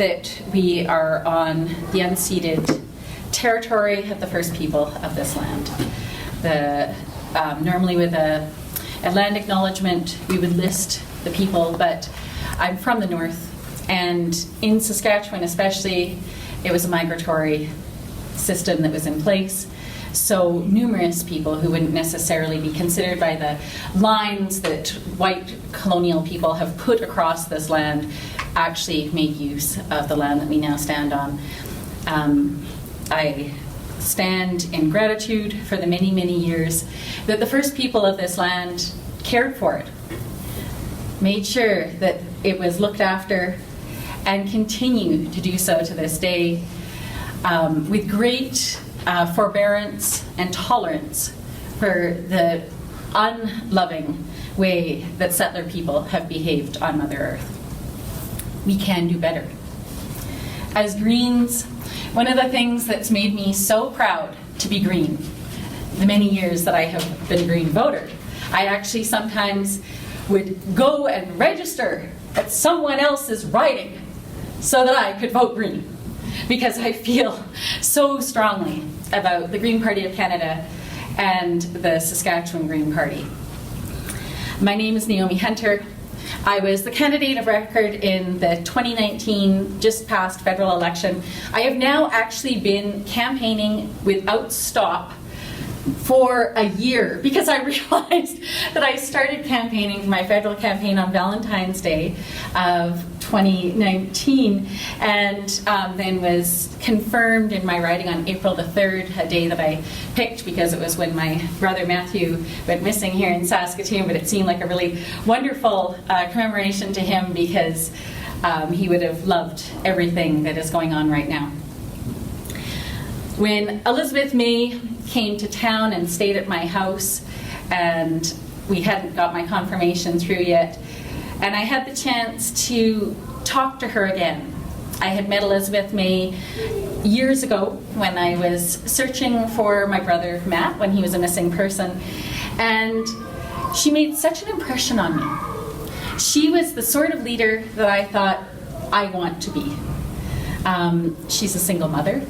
that we are on the unceded territory of the first people of this land. Normally with a land acknowledgement, we would list the people, but I'm from the north, and in Saskatchewan especially, it was a migratory system that was in place. So numerous people who wouldn't necessarily be considered by the lines that white colonial people have put across this land actually made use of the land that we now stand on. I stand in gratitude for the many, many years that the first people of this land cared for it, made sure that it was looked after, and continue to do so to this day with great forbearance and tolerance for the unloving way that settler people have behaved on Mother Earth. We can do better. As Greens, one of the things that's made me so proud to be Green, the many years that I have been a Green voter, I actually sometimes would go and register at someone else's riding so that I could vote Green, because I feel so strongly about the Green Party of Canada and the Saskatchewan Green Party. My name is Naomi Hunter. I was the candidate of record in the 2019 just passed federal election. I have now actually been campaigning without stop for a year, because I realized that I started campaigning for my federal campaign on Valentine's Day of 2019, and then was confirmed in my riding on April the 3rd, a day that I picked because it was when my brother Matthew went missing here in Saskatoon, but it seemed like a really wonderful commemoration to him, because he would have loved everything that is going on right now. When Elizabeth May came to town and stayed at my house, and we hadn't got my confirmation through yet, and I had the chance to talk to her again. I had met Elizabeth May years ago when I was searching for my brother Matt when he was a missing person, and she made such an impression on me. She was the sort of leader that I thought I want to be. She's a single mother.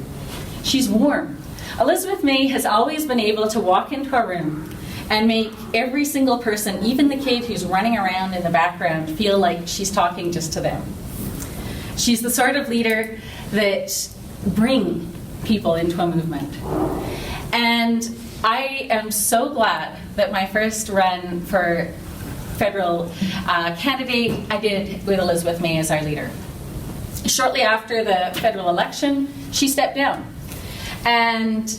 She's warm. Elizabeth May has always been able to walk into a room and make every single person, even the kid who's running around in the background, feel like she's talking just to them. She's the sort of leader that brings people into a movement. And I am so glad that my first run for federal candidate, I did with Elizabeth May as our leader. Shortly after the federal election, she stepped down. And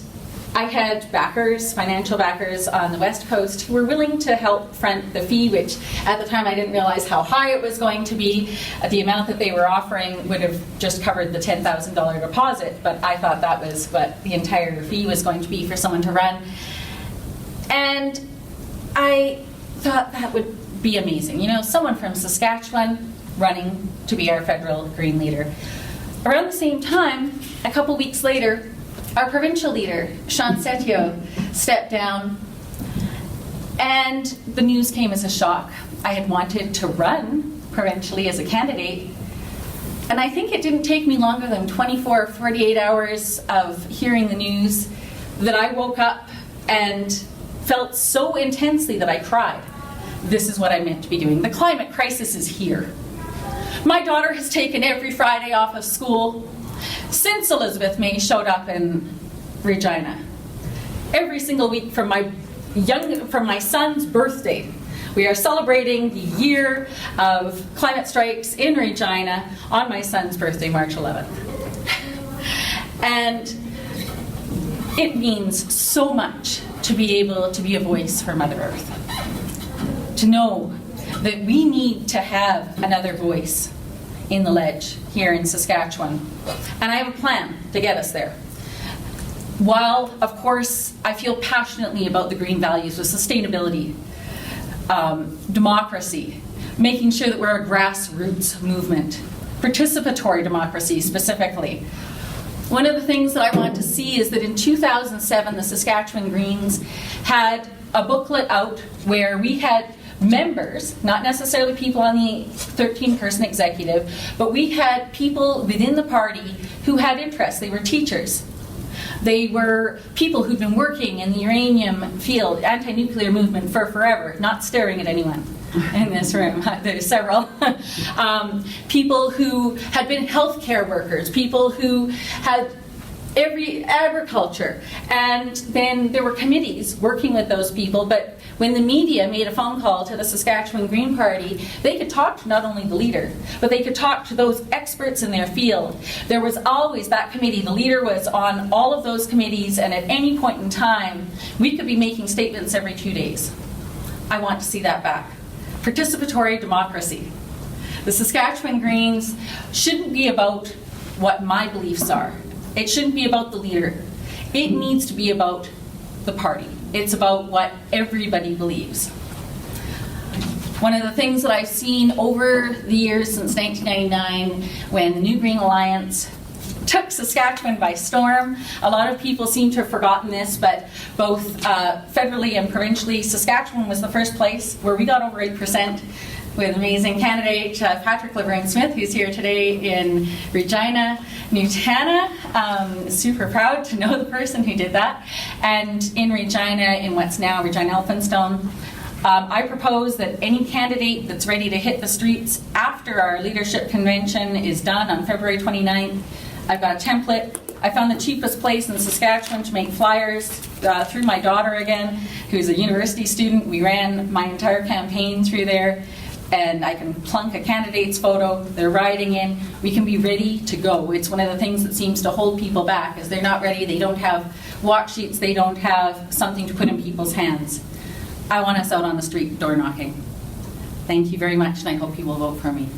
I had backers, financial backers on the West Coast who were willing to help front the fee, which at the time I didn't realize how high it was going to be. The amount that they were offering would have just covered the $10,000 deposit, but I thought that was what the entire fee was going to be for someone to run. And I thought that would be amazing. You know, someone from Saskatchewan running to be our federal Green leader. Around the same time, a couple weeks later, our provincial leader, Sean Setio, stepped down, and the news came as a shock. I had wanted to run provincially as a candidate, and I think it didn't take me longer than 24 or 48 hours of hearing the news that I woke up and felt so intensely that I cried. This is what I meant to be doing. The climate crisis is here. My daughter has taken every Friday off of school since Elizabeth May showed up in Regina. Every single week from my son's birthday, we are celebrating the year of climate strikes in Regina on my son's birthday, March 11th. And it means so much to be able to be a voice for Mother Earth. To know that we need to have another voice in the ledge here in Saskatchewan. And I have a plan to get us there. While, of course, I feel passionately about the green values of sustainability, democracy, making sure that we're a grassroots movement, participatory democracy specifically. One of the things that I want to see is that in 2007, the Saskatchewan Greens had a booklet out where we had members, not necessarily people on the 13-person executive, but we had people within the party who had interests. They were teachers. They were people who'd been working in the uranium field, anti-nuclear movement for forever, not staring at anyone in this room. There's several. People who had been healthcare workers, people who had agriculture, and then there were committees working with those people. But when the media made a phone call to the Saskatchewan Green Party, they could talk to not only the leader, but they could talk to those experts in their field. There was always that committee. The leader was on all of those committees, and at any point in time, we could be making statements every 2 days. I want to see that back. Participatory democracy. The Saskatchewan Greens shouldn't be about what my beliefs are. It shouldn't be about the leader. It needs to be about the party. It's about what everybody believes. One of the things that I've seen over the years since 1999, when the New Green Alliance took Saskatchewan by storm, a lot of people seem to have forgotten this, but both federally and provincially, Saskatchewan was the first place where we got over 8%. With amazing candidate Patrick Laverne-Smith, who's here today in Regina, Nutana. Super proud to know the person who did that. And in Regina, in what's now Regina Elphinstone, I propose that any candidate that's ready to hit the streets after our leadership convention is done on February 29th. I've got a template. I found the cheapest place in Saskatchewan to make flyers through my daughter again, who's a university student. We ran my entire campaign through there. And I can plunk a candidate's photo, they're riding in, we can be ready to go. It's one of the things that seems to hold people back, is they're not ready, they don't have walk sheets, they don't have something to put in people's hands. I want us out on the street door knocking. Thank you very much, and I hope you will vote for me.